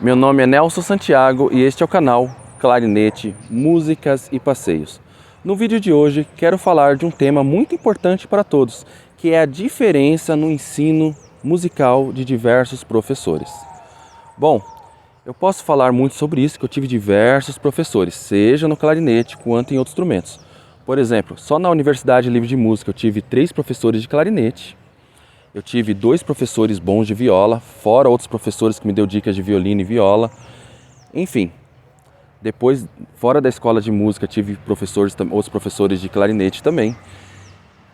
Meu nome é Nelson Santiago e este é o canal Clarinete, Músicas e Passeios. No vídeo de hoje quero falar de um tema muito importante para todos, que é a diferença no ensino musical de diversos professores. Bom, eu posso falar muito sobre isso, que eu tive diversos professores, seja no clarinete quanto em outros instrumentos. Por exemplo, só na Universidade Livre de Música eu tive 3 professores de clarinete. Eu tive 2 professores bons de viola, fora outros professores que me deu dicas de violino e viola. Enfim, depois, fora da escola de música, tive outros professores de clarinete também.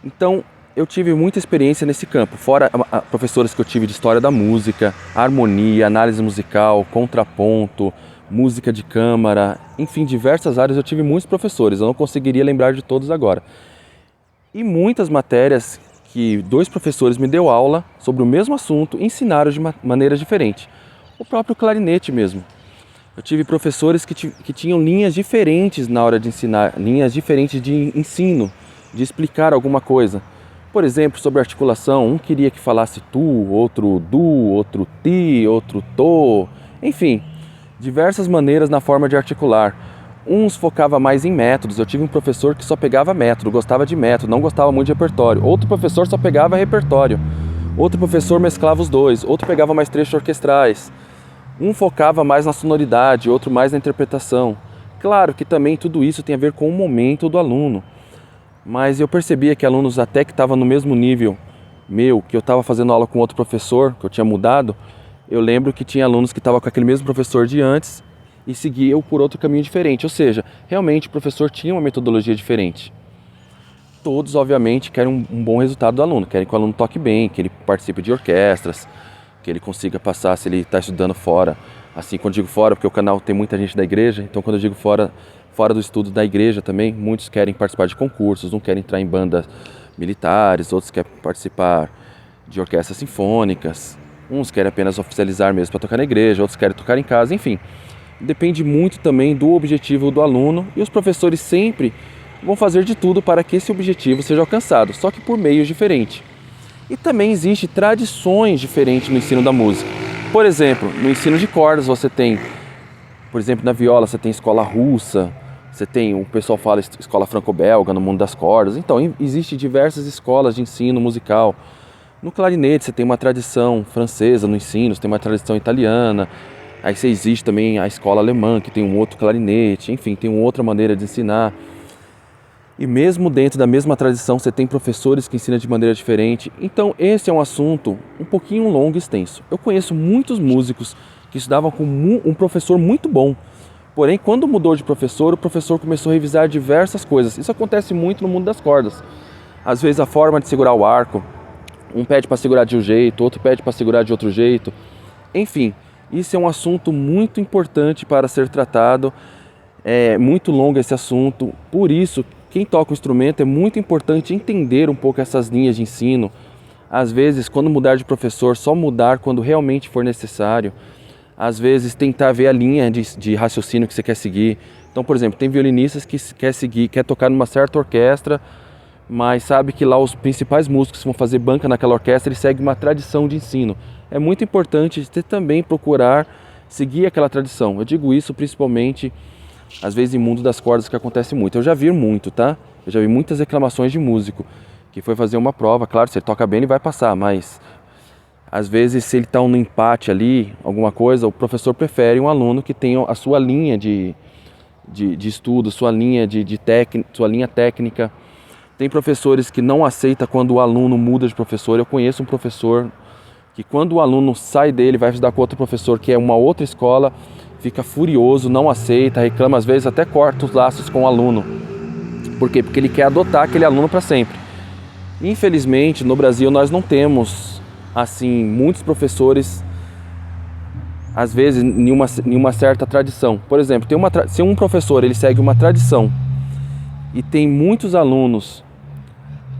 Então, eu tive muita experiência nesse campo, fora professores que eu tive de história da música, harmonia, análise musical, contraponto, música de câmara, enfim, diversas áreas eu tive muitos professores, eu não conseguiria lembrar de todos agora. E muitas matérias que 2 professores me deu aula sobre o mesmo assunto, ensinaram de maneiras diferentes. O próprio clarinete mesmo. Eu tive professores que tinham linhas diferentes na hora de ensinar, linhas diferentes de ensino, de explicar alguma coisa. Por exemplo, sobre articulação, um queria que falasse tu, outro du, outro ti, outro to, enfim, diversas maneiras na forma de articular. Uns focava mais em métodos, eu tive um professor que só pegava método, gostava de método, não gostava muito de repertório. Outro professor só pegava repertório. Outro professor mesclava os dois, outro pegava mais trechos orquestrais. Um focava mais na sonoridade, outro mais na interpretação. Claro que também tudo isso tem a ver com o momento do aluno. Mas eu percebia que alunos até que estavam no mesmo nível meu, que eu estava fazendo aula com outro professor, que eu tinha mudado, eu lembro que tinha alunos que estavam com aquele mesmo professor de antes, e seguiam por outro caminho diferente, ou seja, realmente o professor tinha uma metodologia diferente. Todos, obviamente, querem um bom resultado do aluno, querem que o aluno toque bem, que ele participe de orquestras, que ele consiga passar se ele está estudando fora. Assim, quando eu digo fora, porque o canal tem muita gente da igreja, então quando eu digo fora do estudo da igreja também, muitos querem participar de concursos, uns querem entrar em bandas militares, outros querem participar de orquestras sinfônicas, uns querem apenas oficializar mesmo para tocar na igreja, outros querem tocar em casa, enfim. Depende muito também do objetivo do aluno e os professores sempre vão fazer de tudo para que esse objetivo seja alcançado, só que por meios diferentes. E também existem tradições diferentes no ensino da música. Por exemplo, no ensino de cordas você tem, por exemplo, na viola você tem escola russa, você tem, o pessoal fala escola franco-belga no mundo das cordas, então existem diversas escolas de ensino musical. No clarinete você tem uma tradição francesa no ensino, você tem uma tradição italiana. Aí existe também a escola alemã, que tem um outro clarinete, enfim, tem uma outra maneira de ensinar. E mesmo dentro da mesma tradição, você tem professores que ensinam de maneira diferente. Então, esse é um assunto um pouquinho longo e extenso. Eu conheço muitos músicos que estudavam com um professor muito bom. Porém, quando mudou de professor, o professor começou a revisar diversas coisas. Isso acontece muito no mundo das cordas. Às vezes, a forma de segurar o arco, um pede para segurar de um jeito, outro pede para segurar de outro jeito. Enfim, isso é um assunto muito importante para ser tratado, é muito longo esse assunto, por isso, quem toca o instrumento é muito importante entender um pouco essas linhas de ensino. Às vezes, quando mudar de professor, só mudar quando realmente for necessário. Às vezes, tentar ver a linha de raciocínio que você quer seguir. Então, por exemplo, tem violinistas que quer tocar numa certa orquestra, mas sabe que lá os principais músicos que vão fazer banca naquela orquestra, eles seguem uma tradição de ensino. É muito importante você também procurar seguir aquela tradição. Eu digo isso principalmente, às vezes, em mundo das cordas, que acontece muito. Eu já vi muito, tá? Eu já vi muitas reclamações de músico que foi fazer uma prova. Claro, se ele toca bem, ele vai passar, mas às vezes, se ele está no empate ali, alguma coisa, o professor prefere um aluno que tenha a sua linha de estudo, sua linha sua linha técnica. Tem professores que não aceitam quando o aluno muda de professor. Eu conheço um professor que quando o aluno sai dele, vai estudar com outro professor que é uma outra escola, fica furioso, não aceita, reclama, às vezes até corta os laços com o aluno. Por quê? Porque ele quer adotar aquele aluno para sempre. Infelizmente, no Brasil, nós não temos, assim, muitos professores, às vezes, em uma certa tradição. Por exemplo, se um professor ele segue uma tradição e tem muitos alunos,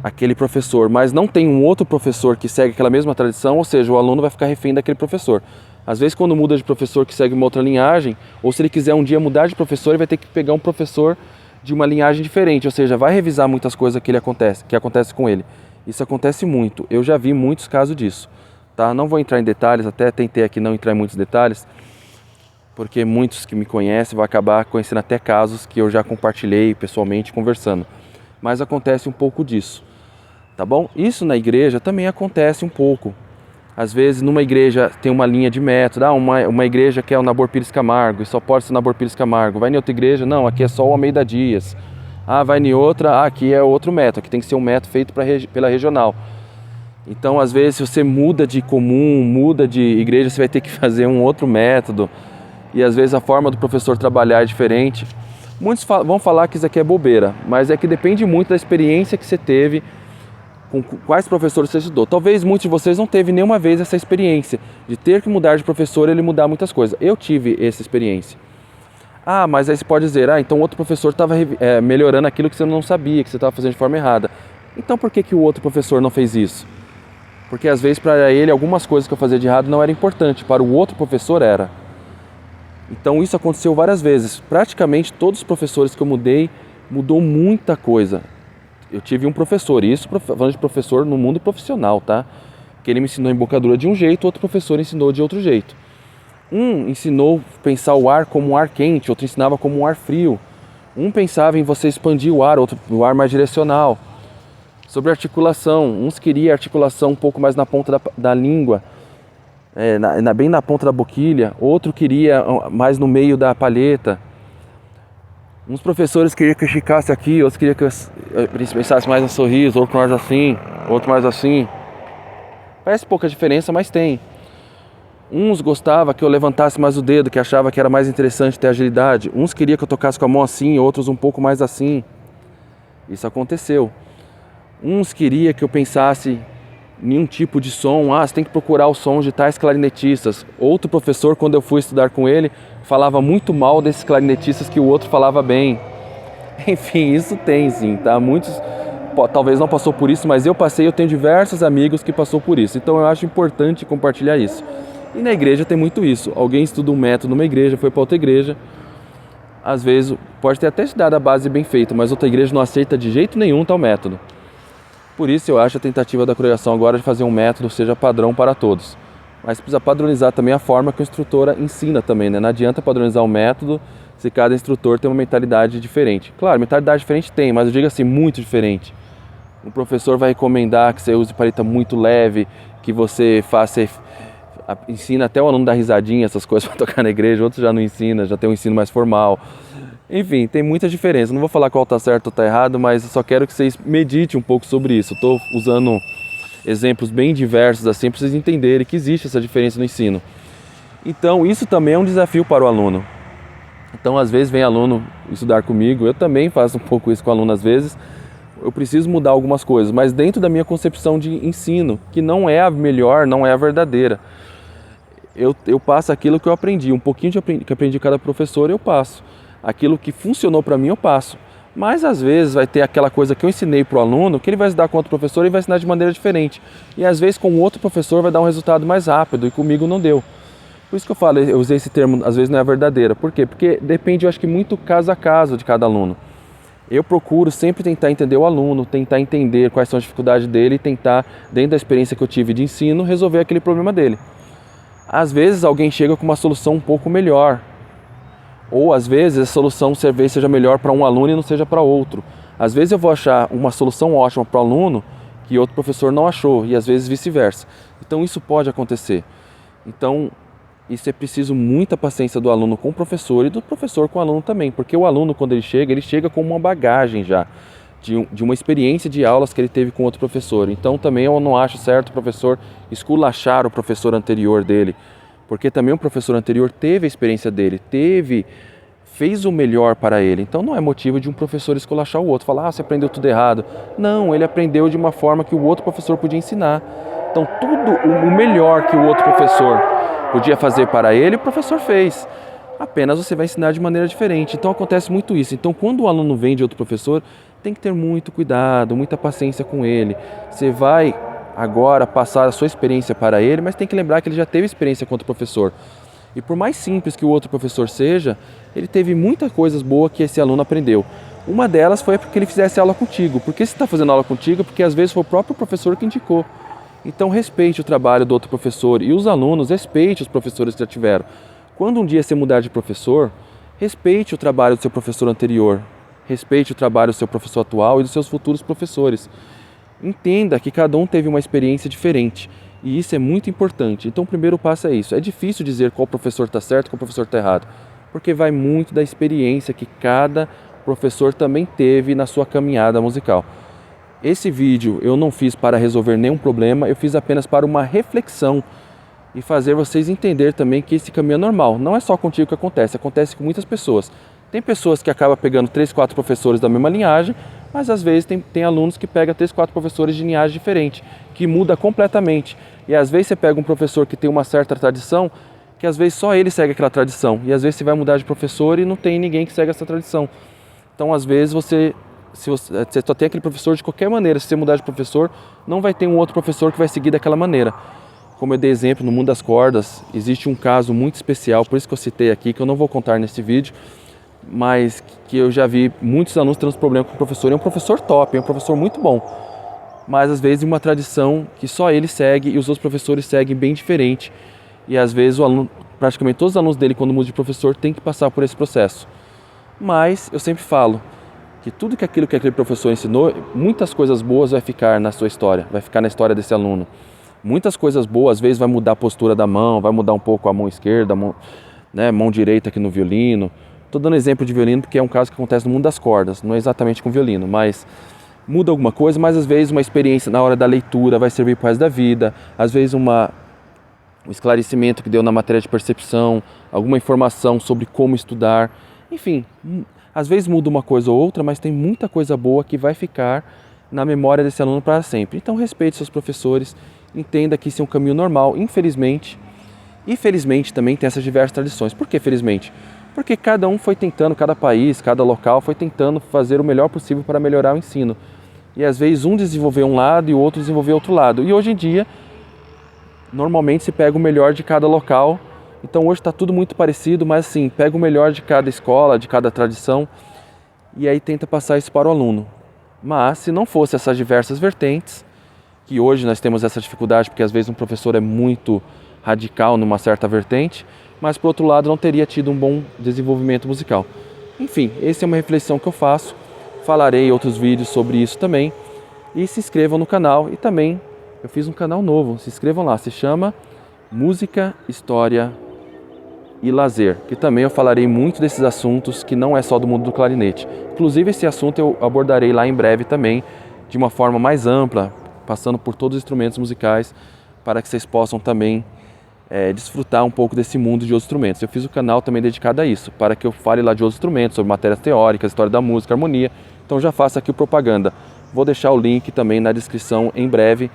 aquele professor, mas não tem um outro professor que segue aquela mesma tradição, ou seja, o aluno vai ficar refém daquele professor. Às vezes, quando muda de professor que segue uma outra linhagem, ou se ele quiser um dia mudar de professor, ele vai ter que pegar um professor de uma linhagem diferente, ou seja, vai revisar muitas coisas que acontece com ele. Isso acontece muito, eu já vi muitos casos disso. Tá? Não vou entrar em detalhes, até tentei aqui não entrar em muitos detalhes, porque muitos que me conhecem vão acabar conhecendo até casos que eu já compartilhei pessoalmente conversando. Mas acontece um pouco disso, tá bom? Isso na igreja também acontece um pouco. Às vezes numa igreja tem uma linha de método, uma igreja que é o Nabor Pires Camargo e só pode ser Nabor Pires Camargo. Vai em outra igreja, não, aqui é só o Almeida Dias. Vai em outra, aqui é outro método, aqui tem que ser um método feito pela regional. Então às vezes se você muda de comum, muda de igreja, você vai ter que fazer um outro método. E às vezes a forma do professor trabalhar é diferente. Muitos vão falar que isso aqui é bobeira, mas é que depende muito da experiência que você teve, com quais professores você estudou. Talvez muitos de vocês não teve nenhuma vez essa experiência de ter que mudar de professor e ele mudar muitas coisas. Eu tive essa experiência. Mas aí você pode dizer, então outro professor estava melhorando aquilo que você não sabia, que você estava fazendo de forma errada. Então por que o outro professor não fez isso? Porque às vezes para ele algumas coisas que eu fazia de errado não era importante, para o outro professor era. Então isso aconteceu várias vezes. Praticamente todos os professores que eu mudei, mudou muita coisa. Eu tive um professor, e isso falando de professor no mundo profissional, tá? Que ele me ensinou a embocadura de um jeito, outro professor ensinou de outro jeito. Um ensinou a pensar o ar como um ar quente, outro ensinava como um ar frio. Um pensava em você expandir o ar, outro o ar mais direcional. Sobre articulação, uns queriam articulação um pouco mais na ponta da língua, bem na ponta da boquilha, outro queria mais no meio da palheta. Uns professores queriam que eu esticasse aqui, outros queriam que eu pensasse mais no sorriso, outro mais assim, outro mais assim. Parece pouca diferença, mas tem. Uns gostavam que eu levantasse mais o dedo, que achava que era mais interessante ter agilidade. Uns queriam que eu tocasse com a mão assim, outros um pouco mais assim. Isso aconteceu. Uns queriam que eu pensasse em um tipo de som. Você tem que procurar o som de tais clarinetistas. Outro professor, quando eu fui estudar com ele, falava muito mal desses clarinetistas que o outro falava bem. Enfim, isso tem sim, tá? Muitos talvez não passou por isso, mas eu passei, eu tenho diversos amigos que passou por isso. Então eu acho importante compartilhar isso. E na igreja tem muito isso. Alguém estuda um método numa igreja, foi para outra igreja. Às vezes pode ter até estudado a base bem feita, mas outra igreja não aceita de jeito nenhum tal método. Por isso eu acho a tentativa da congregação agora de fazer um método seja padrão para todos. Mas precisa padronizar também a forma que o instrutor ensina também, né? Não adianta padronizar o método se cada instrutor tem uma mentalidade diferente. Claro, mentalidade diferente tem, mas eu digo assim, muito diferente. Um professor vai recomendar que você use palheta muito leve, que você ensina até o aluno dar risadinha, essas coisas para tocar na igreja, outros já não ensina, já tem um ensino mais formal. Enfim, tem muita diferença. Não vou falar qual está certo ou está errado, mas eu só quero que vocês meditem um pouco sobre isso. Estou usando exemplos bem diversos assim para vocês entenderem que existe essa diferença no ensino. Então, isso também é um desafio para o aluno. Então, às vezes vem aluno estudar comigo, eu também faço um pouco isso com o aluno às vezes. Eu preciso mudar algumas coisas, mas dentro da minha concepção de ensino, que não é a melhor, não é a verdadeira. Eu passo aquilo que eu aprendi, um pouquinho que aprendi de cada professor eu passo. Aquilo que funcionou para mim eu passo. Mas às vezes vai ter aquela coisa que eu ensinei para o aluno, que ele vai estudar com outro professor e vai ensinar de maneira diferente. E às vezes com outro professor vai dar um resultado mais rápido e comigo não deu. Por isso que eu falo, eu usei esse termo, às vezes não é verdadeira. Por quê? Porque depende, eu acho que muito caso a caso de cada aluno. Eu procuro sempre tentar entender o aluno, tentar entender quais são as dificuldades dele e tentar, dentro da experiência que eu tive de ensino, resolver aquele problema dele. Às vezes alguém chega com uma solução um pouco melhor. Ou às vezes a solução seja melhor para um aluno e não seja para outro. Às vezes eu vou achar uma solução ótima para o aluno que outro professor não achou e às vezes vice-versa. Então isso pode acontecer. Então isso é preciso muita paciência do aluno com o professor e do professor com o aluno também. Porque o aluno quando ele chega com uma bagagem já de uma experiência de aulas que ele teve com outro professor. Então também eu não acho certo o professor esculachar o professor anterior dele. Porque também o professor anterior teve a experiência dele, fez o melhor para ele. Então não é motivo de um professor esculachar o outro, falar, você aprendeu tudo errado. Não, ele aprendeu de uma forma que o outro professor podia ensinar. Então tudo o melhor que o outro professor podia fazer para ele, o professor fez. Apenas você vai ensinar de maneira diferente. Então acontece muito isso. Então quando o aluno vem de outro professor, tem que ter muito cuidado, muita paciência com ele. Você vai agora passar a sua experiência para ele, mas tem que lembrar que ele já teve experiência com outro professor. E por mais simples que o outro professor seja, ele teve muitas coisas boas que esse aluno aprendeu. Uma delas foi porque ele fizesse aula contigo. Por que você está fazendo aula contigo? Porque às vezes foi o próprio professor que indicou. Então respeite o trabalho do outro professor e os alunos respeitem os professores que já tiveram. Quando um dia você mudar de professor, respeite o trabalho do seu professor anterior, respeite o trabalho do seu professor atual e dos seus futuros professores. Entenda que cada um teve uma experiência diferente e isso é muito importante. Então o primeiro passo é isso. É difícil dizer qual professor está certo e qual professor está errado, porque vai muito da experiência que cada professor também teve na sua caminhada musical. Esse vídeo eu não fiz para resolver nenhum problema, eu fiz apenas para uma reflexão e fazer vocês entenderem também que esse caminho é normal. Não é só contigo que acontece com muitas pessoas. Tem pessoas que acabam pegando 3, 4 professores da mesma linhagem, mas às vezes tem alunos que pegam 3, 4 professores de linhagem diferente, que muda completamente. E às vezes você pega um professor que tem uma certa tradição, que às vezes só ele segue aquela tradição. E às vezes você vai mudar de professor e não tem ninguém que segue essa tradição. Então às vezes você só tem aquele professor de qualquer maneira. Se você mudar de professor, não vai ter um outro professor que vai seguir daquela maneira. Como eu dei exemplo no mundo das cordas, existe um caso muito especial, por isso que eu citei aqui, que eu não vou contar nesse vídeo, mas que eu já vi muitos alunos tendo problema com o professor. É um professor top, é um professor muito bom, mas às vezes uma tradição que só ele segue e os outros professores seguem bem diferente. E às vezes o aluno, praticamente todos os alunos dele, quando mudam de professor, tem que passar por esse processo. Mas eu sempre falo que tudo que aquele professor ensinou, muitas coisas boas vai ficar na sua história, vai ficar na história desse aluno. Muitas coisas boas, às vezes vai mudar a postura da mão, vai mudar um pouco a mão esquerda, mão direita aqui no violino. Estou dando exemplo de violino porque é um caso que acontece no mundo das cordas, não é exatamente com violino, mas muda alguma coisa, mas às vezes uma experiência na hora da leitura vai servir para o resto da vida, às vezes um esclarecimento que deu na matéria de percepção, alguma informação sobre como estudar, enfim, às vezes muda uma coisa ou outra, mas tem muita coisa boa que vai ficar na memória desse aluno para sempre. Então respeite seus professores, entenda que isso é um caminho normal, infelizmente. E felizmente também tem essas diversas tradições. Por que felizmente? Porque cada um foi tentando, cada país, cada local foi tentando fazer o melhor possível para melhorar o ensino. E às vezes um desenvolveu um lado e o outro desenvolveu outro lado. E hoje em dia, normalmente se pega o melhor de cada local. Então hoje está tudo muito parecido, mas assim, pega o melhor de cada escola, de cada tradição e aí tenta passar isso para o aluno. Mas se não fosse essas diversas vertentes, que hoje nós temos essa dificuldade porque às vezes um professor é muito radical numa certa vertente, mas por outro lado não teria tido um bom desenvolvimento musical. Enfim, essa é uma reflexão que eu faço, falarei outros vídeos sobre isso também e se inscrevam no canal e também eu fiz um canal novo, se inscrevam lá, se chama Música, História e Lazer, que também eu falarei muito desses assuntos que não é só do mundo do clarinete. Inclusive esse assunto eu abordarei lá em breve também, de uma forma mais ampla, passando por todos os instrumentos musicais, para que vocês possam também desfrutar um pouco desse mundo de outros instrumentos. Eu fiz o canal também dedicado a isso, para que eu fale lá de outros instrumentos, sobre matérias teóricas, história da música, harmonia. Então já faço aqui o propaganda. Vou deixar o link também na descrição em breve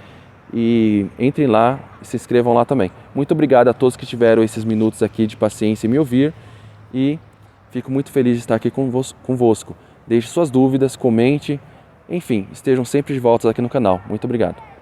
e entrem lá e se inscrevam lá também. Muito obrigado a todos que tiveram esses minutos aqui de paciência em me ouvir e fico muito feliz de estar aqui convosco. Deixe suas dúvidas, comente, enfim, estejam sempre de volta aqui no canal. Muito obrigado.